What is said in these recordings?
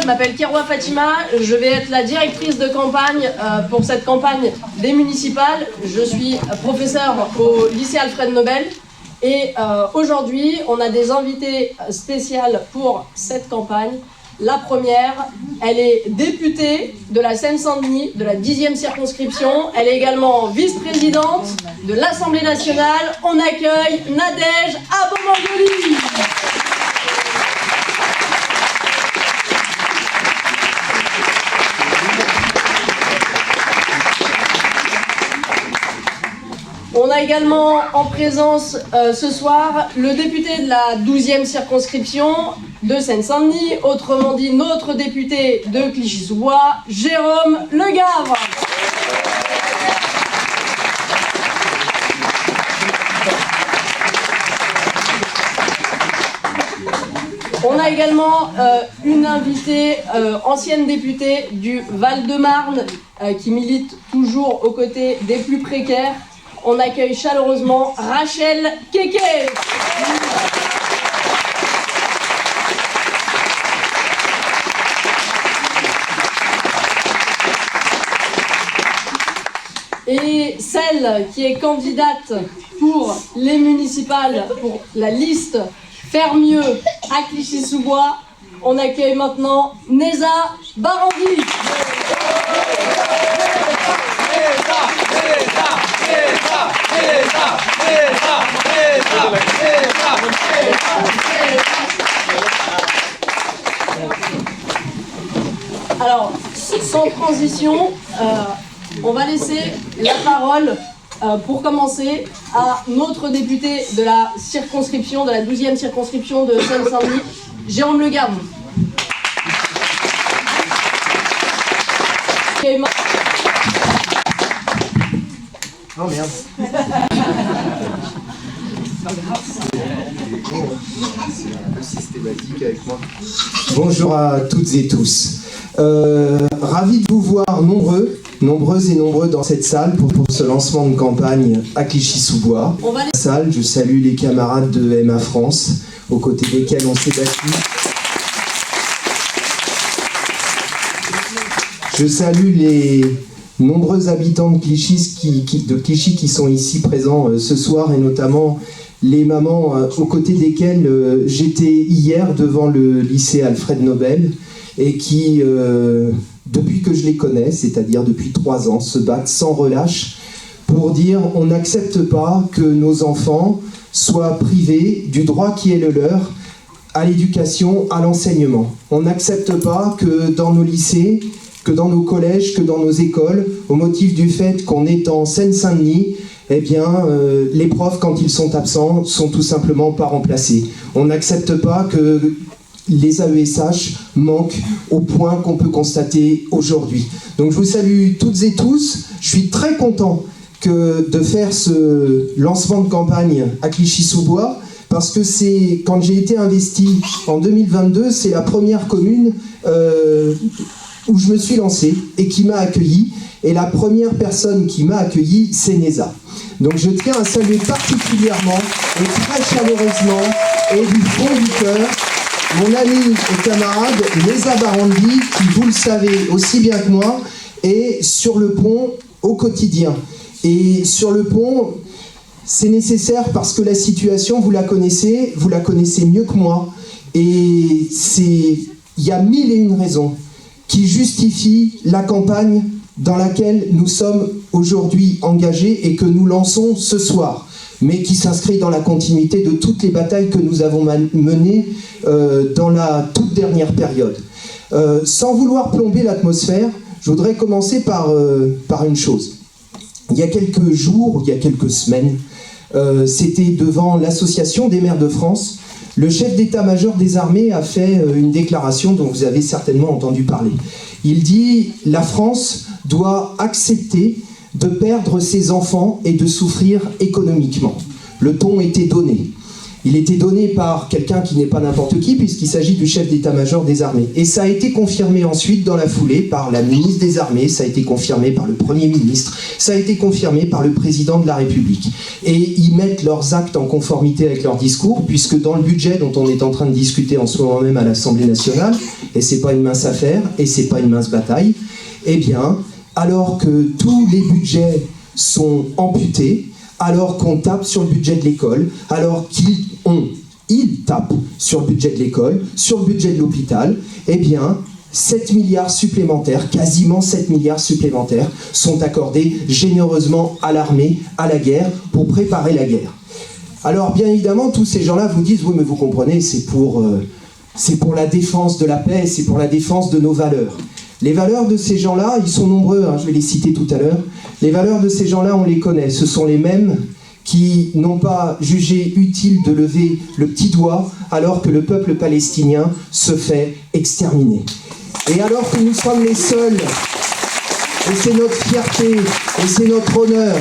je m'appelle Keroua Fatima, je vais être la directrice de campagne pour cette campagne des municipales. Je suis professeure au lycée Alfred Nobel et aujourd'hui on a des invités spéciales pour cette campagne. La première, elle est députée de la Seine-Saint-Denis, de la 10e circonscription. Elle est également vice-présidente de l'Assemblée nationale. On accueille Nadège Abomangoli. On a également en présence ce soir le député de la 12e circonscription de Seine-Saint-Denis, autrement dit notre député de Clichy-sous-Bois, Jérôme Legavre. On a également une invitée, ancienne députée du Val-de-Marne, qui milite toujours aux côtés des plus précaires. On accueille chaleureusement Rachel Keke. Et celle qui est candidate pour les municipales, pour la liste Faire mieux à Clichy-sous-Bois, on accueille maintenant Neza Barandi. Alors, sans transition, on va laisser la parole pour commencer à notre député de la circonscription, de la 12e circonscription de Seine-Saint-Denis, Jérôme Legavre. Oh merde. Systématique avec moi. Bonjour à toutes et tous. Ravi de vous voir nombreuses et nombreux dans cette salle pour ce lancement de campagne à Clichy-sous-Bois. Salle, je salue les camarades de MA France, aux côtés desquels on s'est battu. Je salue les nombreux habitants de Clichy qui sont ici présents ce soir, et notamment les mamans aux côtés desquelles j'étais hier devant le lycée Alfred Nobel et qui, depuis que je les connais, c'est-à-dire depuis 3 ans, se battent sans relâche pour dire on n'accepte pas que nos enfants soient privés du droit qui est le leur à l'éducation, à l'enseignement. On n'accepte pas que dans nos lycées, que dans nos collèges, que dans nos écoles, au motif du fait qu'on est en Seine-Saint-Denis, eh bien, les profs, quand ils sont absents, sont tout simplement pas remplacés. On n'accepte pas que les AESH manquent au point qu'on peut constater aujourd'hui. Donc je vous salue toutes et tous. Je suis très content de faire ce lancement de campagne à Clichy-sous-Bois, parce que c'est, quand j'ai été investi en 2022, c'est la première commune où je me suis lancé et qui m'a accueilli. Et la première personne qui m'a accueilli, c'est Neza. Donc je tiens à saluer particulièrement et très chaleureusement et du fond du cœur mon ami et camarade Neza Barandi, qui, vous le savez aussi bien que moi, est sur le pont au quotidien. Et sur le pont, c'est nécessaire parce que la situation, vous la connaissez mieux que moi. Et il y a 1001 raisons qui justifient la campagne dans laquelle nous sommes aujourd'hui engagés et que nous lançons ce soir, mais qui s'inscrit dans la continuité de toutes les batailles que nous avons menées dans la toute dernière période. Sans vouloir plomber l'atmosphère, je voudrais commencer par une chose. Il y a quelques jours, il y a quelques semaines, c'était devant l'Association des maires de France, le chef d'état-major des armées a fait une déclaration dont vous avez certainement entendu parler. Il dit « La France doit accepter de perdre ses enfants et de souffrir économiquement. » Le ton était donné. Il était donné par quelqu'un qui n'est pas n'importe qui, puisqu'il s'agit du chef d'état-major des armées. Et ça a été confirmé ensuite dans la foulée par la ministre des Armées, ça a été confirmé par le Premier ministre, ça a été confirmé par le président de la République. Et ils mettent leurs actes en conformité avec leur discours, puisque dans le budget dont on est en train de discuter en ce moment même à l'Assemblée nationale, et c'est pas une mince affaire, et c'est pas une mince bataille, eh bien, alors que tous les budgets sont amputés, alors qu'on tape sur le budget de l'école, alors ils tapent sur le budget de l'école, sur le budget de l'hôpital, eh bien, 7 milliards supplémentaires, quasiment 7 milliards supplémentaires, sont accordés généreusement à l'armée, à la guerre, pour préparer la guerre. Alors, bien évidemment, tous ces gens-là vous disent, oui, mais vous comprenez, c'est pour la défense de la paix, c'est pour la défense de nos valeurs. Les valeurs de ces gens-là, ils sont nombreux, hein, je vais les citer tout à l'heure. Les valeurs de ces gens-là, on les connaît. Ce sont les mêmes qui n'ont pas jugé utile de lever le petit doigt alors que le peuple palestinien se fait exterminer. Et alors que nous sommes les seuls, et c'est notre fierté, et c'est notre honneur,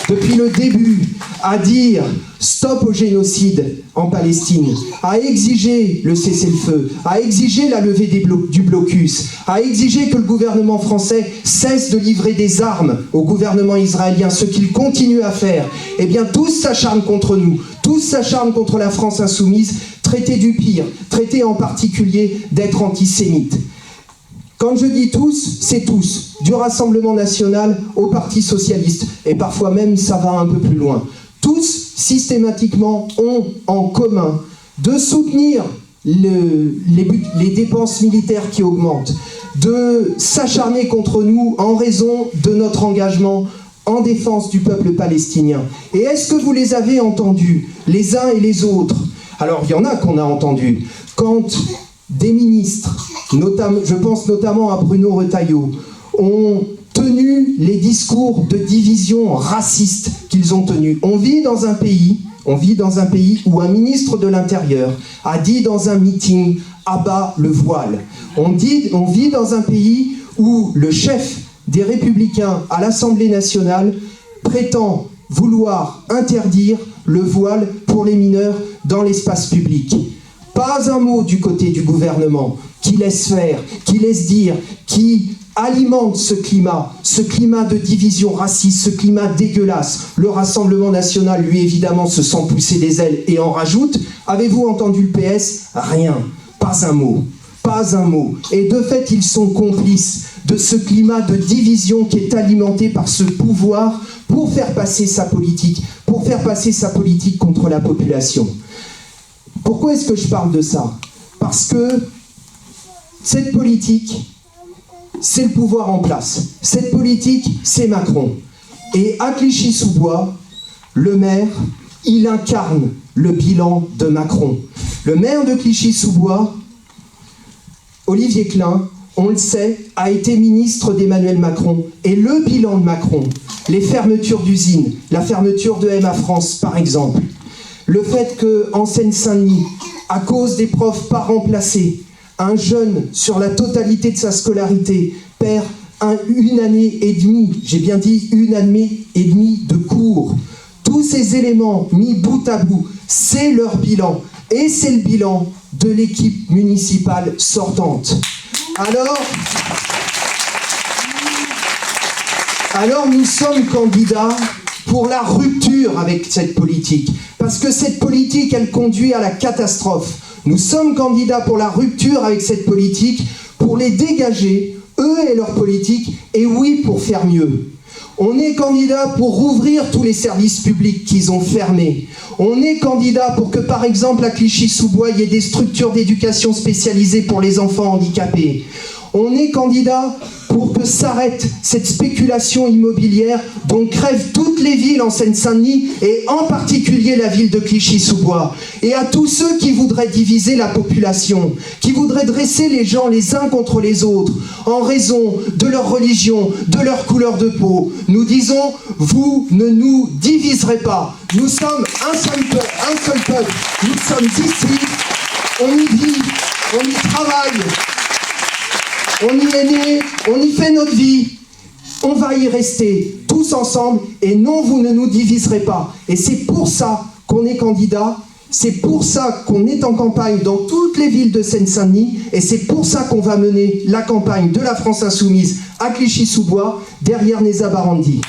depuis le début, à dire stop au génocide en Palestine, à exiger le cessez-le-feu, à exiger la levée du blocus, à exiger que le gouvernement français cesse de livrer des armes au gouvernement israélien, ce qu'il continue à faire, eh bien tous s'acharnent contre nous, tous s'acharnent contre la France insoumise, traités du pire, traités en particulier d'être antisémites. Quand je dis tous, c'est tous, du Rassemblement national au Parti socialiste, et parfois même ça va un peu plus loin. Tous, systématiquement, ont en commun de soutenir les dépenses militaires qui augmentent, de s'acharner contre nous en raison de notre engagement en défense du peuple palestinien. Et est-ce que vous les avez entendus, les uns et les autres? Alors, il y en a qu'on a entendus. Quand des ministres, je pense notamment à Bruno Retailleau, ont tenu les discours de division raciste qu'ils ont tenus. On vit dans un pays où un ministre de l'Intérieur a dit dans un meeting « abat le voile ». On vit dans un pays où le chef des Républicains à l'Assemblée nationale prétend vouloir interdire le voile pour les mineurs dans l'espace public. Pas un mot du côté du gouvernement qui laisse faire, qui laisse dire, qui alimente ce climat de division raciste, ce climat dégueulasse. Le Rassemblement national, lui, évidemment, se sent pousser des ailes et en rajoute. Avez-vous entendu le PS? Rien. Pas un mot. Pas un mot. Et de fait, ils sont complices de ce climat de division qui est alimenté par ce pouvoir pour faire passer sa politique contre la population. Pourquoi est-ce que je parle de ça? Parce que cette politique, c'est le pouvoir en place. Cette politique, c'est Macron. Et à Clichy-sous-Bois, le maire, il incarne le bilan de Macron. Le maire de Clichy-sous-Bois, Olivier Klein, on le sait, a été ministre d'Emmanuel Macron. Et le bilan de Macron, les fermetures d'usines, la fermeture de MA France par exemple, le fait qu'en Seine-Saint-Denis, à cause des profs pas remplacés, un jeune, sur la totalité de sa scolarité, perd une année et demie, j'ai bien dit une année et demie de cours. Tous ces éléments mis bout à bout, c'est leur bilan. Et c'est le bilan de l'équipe municipale sortante. Alors nous sommes candidats pour la rupture avec cette politique. Parce que cette politique, elle conduit à la catastrophe. Nous sommes candidats pour la rupture avec cette politique, pour les dégager, eux et leur politique, et oui, pour faire mieux. On est candidat pour rouvrir tous les services publics qu'ils ont fermés. On est candidat pour que, par exemple, à Clichy-sous-Bois, il y ait des structures d'éducation spécialisées pour les enfants handicapés. On est candidat pour que s'arrête cette spéculation immobilière dont crèvent toutes les villes en Seine-Saint-Denis et en particulier la ville de Clichy-sous-Bois. Et à tous ceux qui voudraient diviser la population, qui voudraient dresser les gens les uns contre les autres en raison de leur religion, de leur couleur de peau, nous disons, vous ne nous diviserez pas. Nous sommes un seul peuple. Nous sommes ici, on y vit, on y travaille. On y est né, on y fait notre vie, on va y rester tous ensemble et non, vous ne nous diviserez pas. Et c'est pour ça qu'on est candidat C'est pour ça qu'on est en campagne dans toutes les villes de Seine-Saint-Denis et c'est pour ça qu'on va mener la campagne de la France Insoumise à Clichy-sous-Bois, derrière Néza Barandi.